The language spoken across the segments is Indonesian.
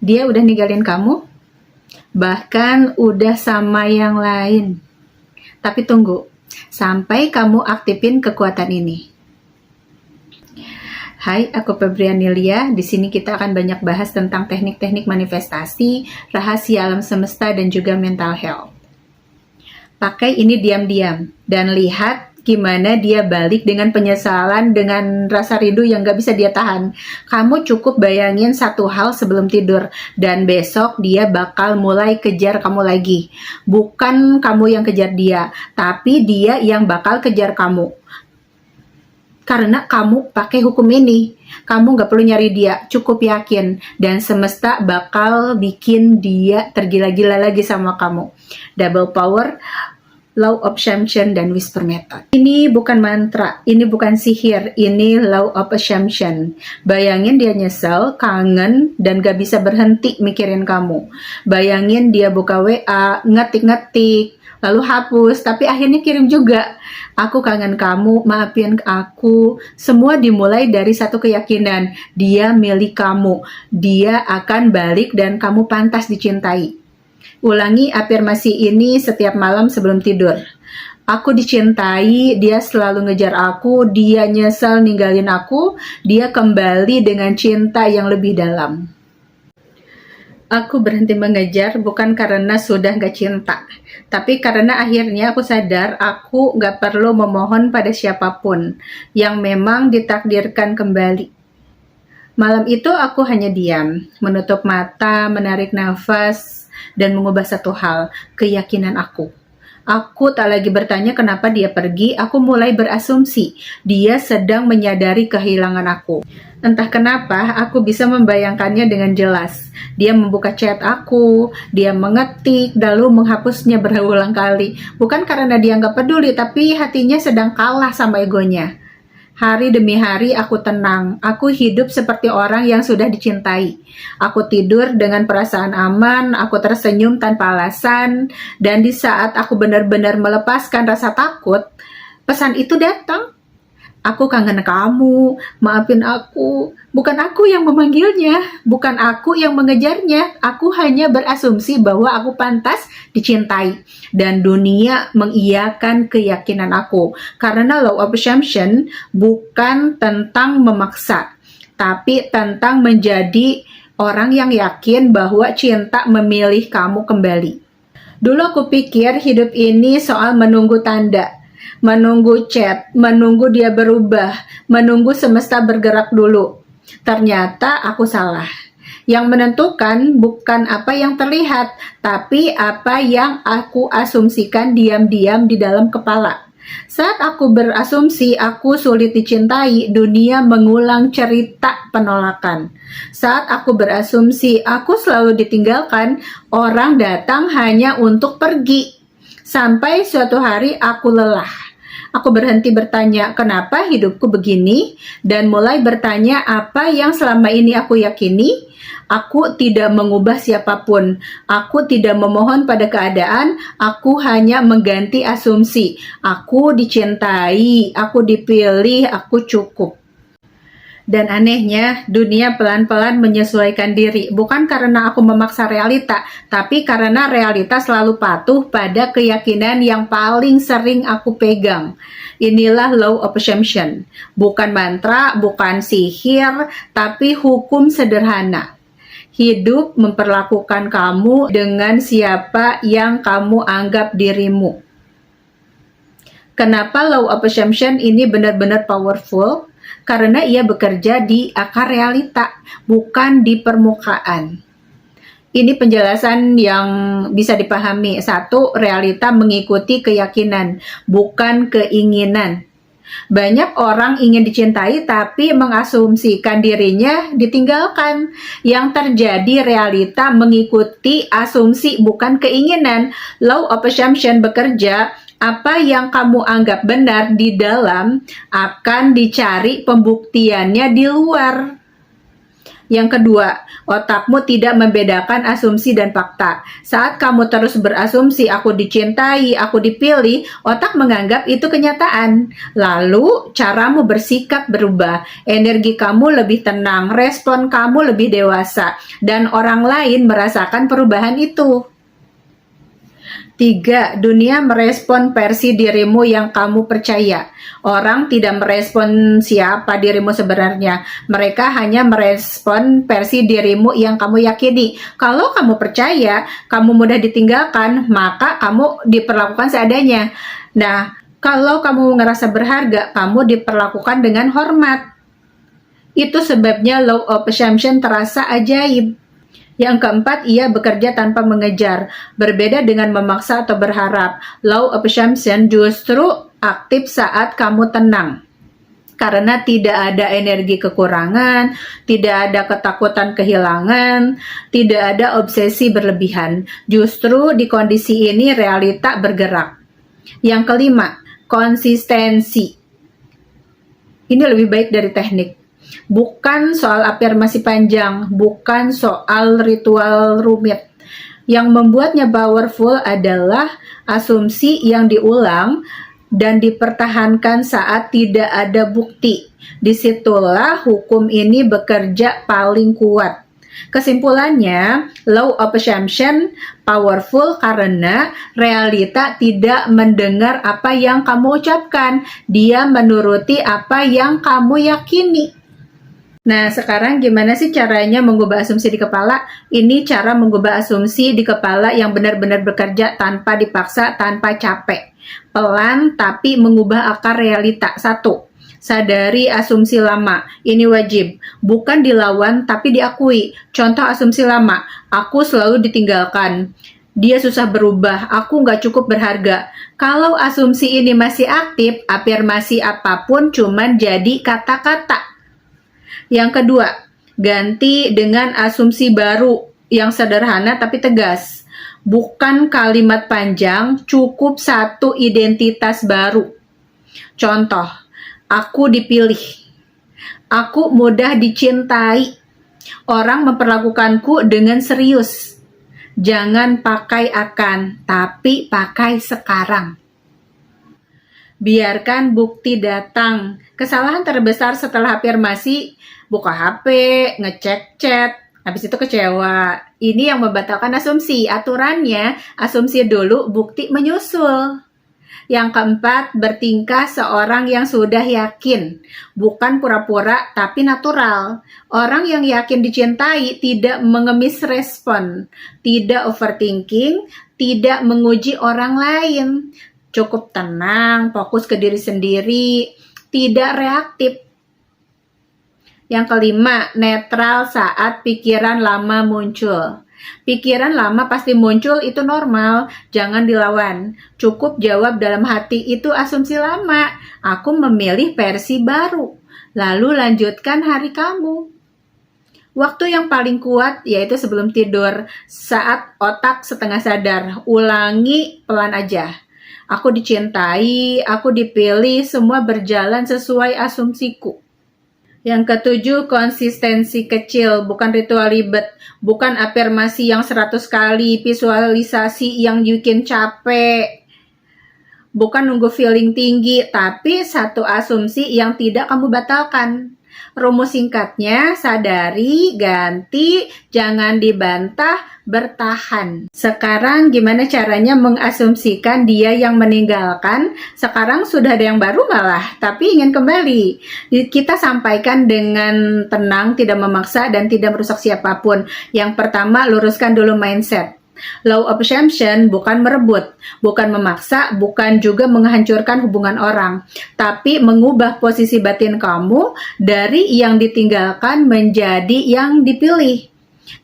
Dia udah ninggalin kamu, bahkan udah sama yang lain. Tapi tunggu, sampai kamu aktifin kekuatan ini. Hai, aku Febrianilia. Di sini kita akan banyak bahas tentang teknik-teknik manifestasi, rahasia alam semesta, dan juga mental health. Pakai ini diam-diam dan lihat gimana dia balik dengan penyesalan, dengan rasa rindu yang gak bisa dia tahan. Kamu cukup bayangin satu hal sebelum tidur, dan besok dia bakal mulai kejar kamu lagi. Bukan kamu yang kejar dia, tapi dia yang bakal kejar kamu. Karena kamu pakai hukum ini, kamu gak perlu nyari dia, cukup yakin. Dan semesta bakal bikin dia tergila-gila lagi sama kamu. Double power, Law of Assumption, dan Whisper Method. Ini bukan mantra, ini bukan sihir, ini Law of Assumption. Bayangin dia nyesel, kangen, dan gak bisa berhenti mikirin kamu. Bayangin dia buka WA, ngetik-ngetik, lalu hapus, tapi akhirnya kirim juga. Aku kangen kamu, maafin aku. Semua dimulai dari satu keyakinan, dia milik kamu. Dia akan balik dan kamu pantas dicintai. Ulangi afirmasi ini setiap malam sebelum tidur. Aku dicintai, dia selalu ngejar aku, dia nyesel ninggalin aku, dia kembali dengan cinta yang lebih dalam. Aku berhenti mengejar bukan karena sudah gak cinta, tapi karena akhirnya aku sadar aku gak perlu memohon pada siapapun yang memang ditakdirkan kembali. Malam itu aku hanya diam, menutup mata, menarik nafas, dan mengubah satu hal, keyakinan aku. Aku tak lagi bertanya kenapa dia pergi, aku mulai berasumsi dia sedang menyadari kehilangan aku. Entah kenapa, aku bisa membayangkannya dengan jelas. Dia membuka chat aku, dia mengetik, lalu menghapusnya berulang kali. Bukan karena dia nggak peduli, tapi hatinya sedang kalah sama egonya. Hari demi hari aku tenang, aku hidup seperti orang yang sudah dicintai. Aku tidur dengan perasaan aman, aku tersenyum tanpa alasan, dan di saat aku benar-benar melepaskan rasa takut, pesan itu datang. Aku kangen kamu, maafin aku. Bukan aku yang memanggilnya, bukan aku yang mengejarnya. Aku hanya berasumsi bahwa aku pantas dicintai. Dan dunia mengiyakan keyakinan aku. Karena Law of Assumption bukan tentang memaksa, tapi tentang menjadi orang yang yakin bahwa cinta memilih kamu kembali. Dulu aku pikir hidup ini soal menunggu tanda, menunggu chat, menunggu dia berubah, menunggu semesta bergerak dulu. Ternyata aku salah. Yang menentukan bukan apa yang terlihat, tapi apa yang aku asumsikan diam-diam di dalam kepala. Saat aku berasumsi aku sulit dicintai, dunia mengulang cerita penolakan. Saat aku berasumsi aku selalu ditinggalkan, orang datang hanya untuk pergi. Sampai suatu hari aku lelah. Aku berhenti bertanya kenapa hidupku begini, dan mulai bertanya apa yang selama ini aku yakini. Aku tidak mengubah siapapun, aku tidak memohon pada keadaan, aku hanya mengganti asumsi. Aku dicintai, aku dipilih, aku cukup. Dan anehnya, dunia pelan-pelan menyesuaikan diri, bukan karena aku memaksa realita, tapi karena realita selalu patuh pada keyakinan yang paling sering aku pegang. Inilah Law of Assumption, bukan mantra, bukan sihir, tapi hukum sederhana. Hidup memperlakukan kamu dengan siapa yang kamu anggap dirimu. Kenapa Law of Assumption ini benar-benar powerful? Karena ia bekerja di akar realita, bukan di permukaan. Ini penjelasan yang bisa dipahami. Satu, realita mengikuti keyakinan, bukan keinginan. Banyak orang ingin dicintai tapi mengasumsikan dirinya ditinggalkan. Yang terjadi realita mengikuti asumsi bukan keinginan. Law of Assumption bekerja, apa yang kamu anggap benar di dalam akan dicari pembuktiannya di luar. Yang kedua, otakmu tidak membedakan asumsi dan fakta. Saat kamu terus berasumsi, aku dicintai, aku dipilih, otak menganggap itu kenyataan. Lalu, caramu bersikap berubah. Energi kamu lebih tenang, respon kamu lebih dewasa, dan orang lain merasakan perubahan itu. 3. Dunia merespon versi dirimu yang kamu percaya. Orang tidak merespon siapa dirimu sebenarnya. Mereka hanya merespon versi dirimu yang kamu yakini. Kalau kamu percaya, kamu mudah ditinggalkan, maka kamu diperlakukan seadanya. Nah, kalau kamu ngerasa berharga, kamu diperlakukan dengan hormat. Itu sebabnya law of assumption terasa ajaib. Yang keempat, ia bekerja tanpa mengejar. Berbeda dengan memaksa atau berharap. Law of assumption justru aktif saat kamu tenang. Karena tidak ada energi kekurangan, tidak ada ketakutan kehilangan, tidak ada obsesi berlebihan. Justru di kondisi ini realita bergerak. Yang kelima, konsistensi. Ini lebih baik dari teknik. Bukan soal afirmasi panjang, bukan soal ritual rumit. Yang membuatnya powerful adalah asumsi yang diulang dan dipertahankan saat tidak ada bukti. Disitulah hukum ini bekerja paling kuat. Kesimpulannya, law of assumption powerful karena realita tidak mendengar apa yang kamu ucapkan. Dia menuruti apa yang kamu yakini. Nah, sekarang gimana sih caranya mengubah asumsi di kepala? Ini cara mengubah asumsi di kepala yang benar-benar bekerja tanpa dipaksa, tanpa capek. Pelan tapi mengubah akar realita. 1. Sadari asumsi lama. Ini wajib. Bukan dilawan tapi diakui. Contoh asumsi lama. Aku selalu ditinggalkan. Dia susah berubah. Aku nggak cukup berharga. Kalau asumsi ini masih aktif, afirmasi apapun cuman jadi kata-kata. Yang kedua, ganti dengan asumsi baru yang sederhana tapi tegas. Bukan kalimat panjang, cukup satu identitas baru. Contoh, aku dipilih. Aku mudah dicintai. Orang memperlakukanku dengan serius. Jangan pakai akan, tapi pakai sekarang. Biarkan bukti datang. Kesalahan terbesar setelah afirmasi, buka HP, ngecek chat, habis itu kecewa. Ini yang membatalkan asumsi. Aturannya, asumsi dulu, bukti menyusul. Yang keempat, bertingkah seorang yang sudah yakin. Bukan pura-pura, tapi natural. Orang yang yakin dicintai tidak mengemis respon, tidak overthinking, tidak menguji orang lain. Cukup tenang, fokus ke diri sendiri, tidak reaktif. Yang kelima, netral saat pikiran lama muncul. Pikiran lama pasti muncul, itu normal, jangan dilawan. Cukup jawab dalam hati, itu asumsi lama. Aku memilih versi baru. Lalu lanjutkan hari kamu. Waktu yang paling kuat yaitu sebelum tidur, saat otak setengah sadar. Ulangi pelan aja. Aku dicintai, aku dipilih, semua berjalan sesuai asumsiku. Yang ketujuh, konsistensi kecil, bukan ritual ribet, bukan afirmasi yang 100 kali, visualisasi yang bikin capek, bukan nunggu feeling tinggi, tapi satu asumsi yang tidak kamu batalkan. Rumus singkatnya, sadari, ganti, jangan dibantah, bertahan. Sekarang gimana caranya mengasumsikan dia yang meninggalkan? Sekarang sudah ada yang baru malah, tapi ingin kembali. Kita sampaikan dengan tenang, tidak memaksa, dan tidak merusak siapapun. Yang pertama, luruskan dulu mindset. Law of assumption bukan merebut, bukan memaksa, bukan juga menghancurkan hubungan orang, tapi mengubah posisi batin kamu dari yang ditinggalkan menjadi yang dipilih.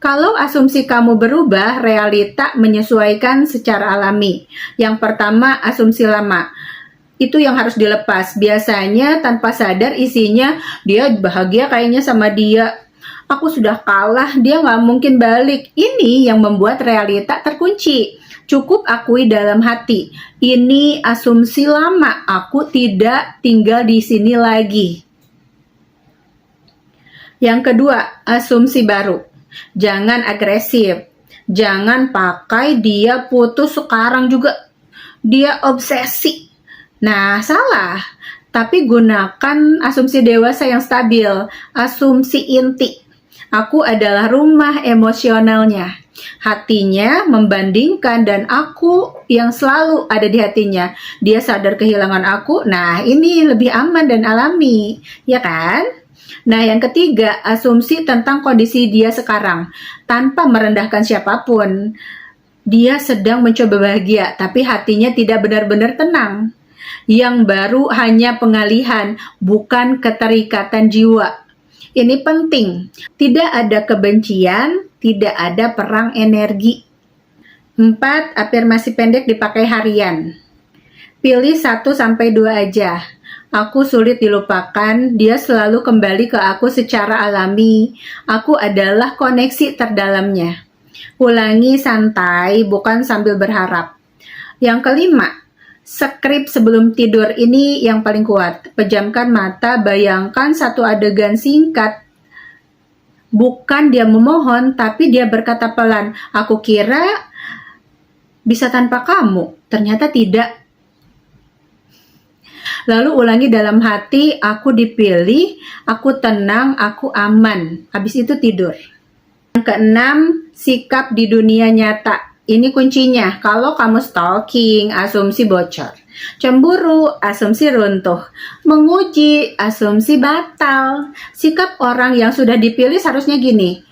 Kalau asumsi kamu berubah, realita menyesuaikan secara alami. Yang pertama, asumsi lama. Itu yang harus dilepas. Biasanya tanpa sadar isinya, dia bahagia kayaknya sama dia. Aku sudah kalah, dia nggak mungkin balik. Ini yang membuat realita terkunci. Cukup akui dalam hati. Ini asumsi lama, aku tidak tinggal di sini lagi. Yang kedua, asumsi baru. Jangan agresif. Jangan pakai dia putus sekarang juga. Dia obsesi. Nah, salah. Tapi gunakan asumsi dewasa yang stabil. Asumsi inti. Aku adalah rumah emosionalnya. Hatinya membandingkan dan aku yang selalu ada di hatinya. Dia sadar kehilangan aku. Nah, ini lebih aman dan alami. Ya kan? Nah, yang ketiga, asumsi tentang kondisi dia sekarang. Tanpa merendahkan siapapun. Dia sedang mencoba bahagia, tapi hatinya tidak benar-benar tenang. Yang baru hanya pengalihan, bukan keterikatan jiwa. Ini penting. Tidak ada kebencian, tidak ada perang energi. 4. Afirmasi pendek dipakai harian. Pilih 1-2 aja. Aku sulit dilupakan, dia selalu kembali ke aku secara alami. Aku adalah koneksi terdalamnya. Ulangi santai, bukan sambil berharap. Yang kelima, skrip sebelum tidur ini yang paling kuat. Pejamkan mata, bayangkan satu adegan singkat. Bukan dia memohon, tapi dia berkata pelan, aku kira bisa tanpa kamu, ternyata tidak. Lalu ulangi dalam hati, aku dipilih, aku tenang, aku aman. Habis itu tidur. Yang keenam, sikap di dunia nyata. Ini kuncinya. Kalau kamu stalking, asumsi bocor. Cemburu, asumsi runtuh. Menguji, asumsi batal. Sikap orang yang sudah dipilih seharusnya gini.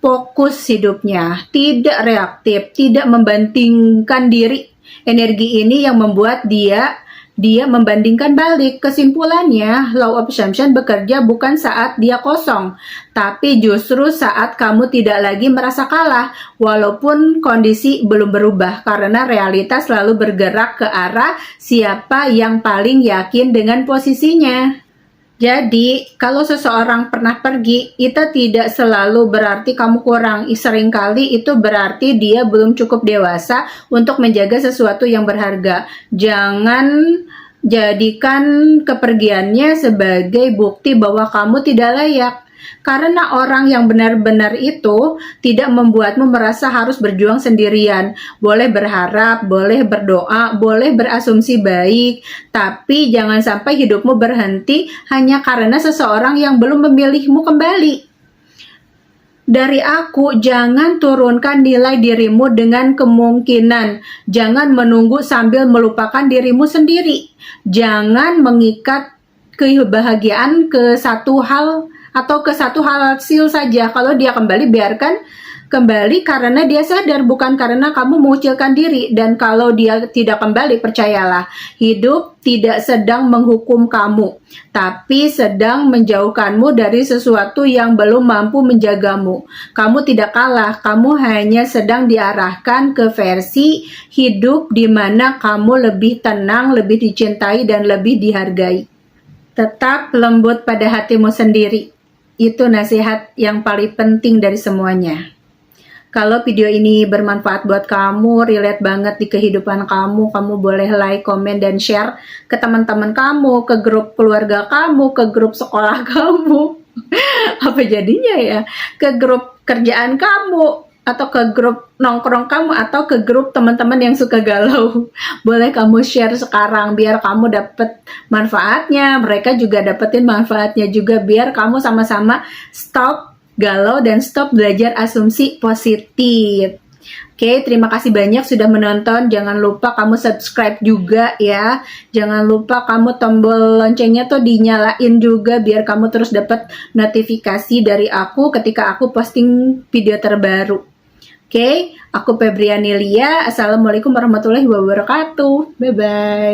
Fokus hidupnya, tidak reaktif, tidak membandingkan diri. Energi ini yang membuat dia membandingkan balik. Kesimpulannya, law of assumption bekerja bukan saat dia kosong, tapi justru saat kamu tidak lagi merasa kalah, walaupun kondisi belum berubah, karena realitas selalu bergerak ke arah siapa yang paling yakin dengan posisinya. Jadi, kalau seseorang pernah pergi, itu tidak selalu berarti kamu kurang. Seringkali itu berarti dia belum cukup dewasa untuk menjaga sesuatu yang berharga. Jangan jadikan kepergiannya sebagai bukti bahwa kamu tidak layak. Karena orang yang benar-benar itu tidak membuatmu merasa harus berjuang sendirian. Boleh berharap, boleh berdoa, boleh berasumsi baik, tapi jangan sampai hidupmu berhenti hanya karena seseorang yang belum memilihmu kembali. Dari aku, jangan turunkan nilai dirimu dengan kemungkinan. Jangan menunggu sambil melupakan dirimu sendiri. Jangan mengikat kebahagiaan ke satu hal atau ke satu hasil saja. Kalau dia kembali, biarkan kembali karena dia sadar, bukan karena kamu mengucilkan diri. Dan kalau dia tidak kembali, percayalah, hidup tidak sedang menghukum kamu, tapi sedang menjauhkanmu dari sesuatu yang belum mampu menjagamu. Kamu tidak kalah, kamu hanya sedang diarahkan ke versi hidup di mana kamu lebih tenang, lebih dicintai, dan lebih dihargai. Tetap lembut pada hatimu sendiri. Itu nasihat yang paling penting dari semuanya. Kalau video ini bermanfaat buat kamu, relate banget di kehidupan kamu, kamu boleh like, komen, dan share ke teman-teman kamu, ke grup keluarga kamu, ke grup sekolah kamu. Apa jadinya ya? Ke grup kerjaan kamu, atau ke grup nongkrong kamu, atau ke grup teman-teman yang suka galau. Boleh kamu share sekarang biar kamu dapet manfaatnya, mereka juga dapetin manfaatnya juga, biar kamu sama-sama stop galau dan stop belajar asumsi positif. Oke, terima kasih banyak sudah menonton. Jangan lupa kamu subscribe juga ya. Jangan lupa kamu tombol loncengnya tuh dinyalain juga biar kamu terus dapat notifikasi dari aku ketika aku posting video terbaru. Oke, aku Febriani Lia. Assalamualaikum warahmatullahi wabarakatuh. Bye-bye.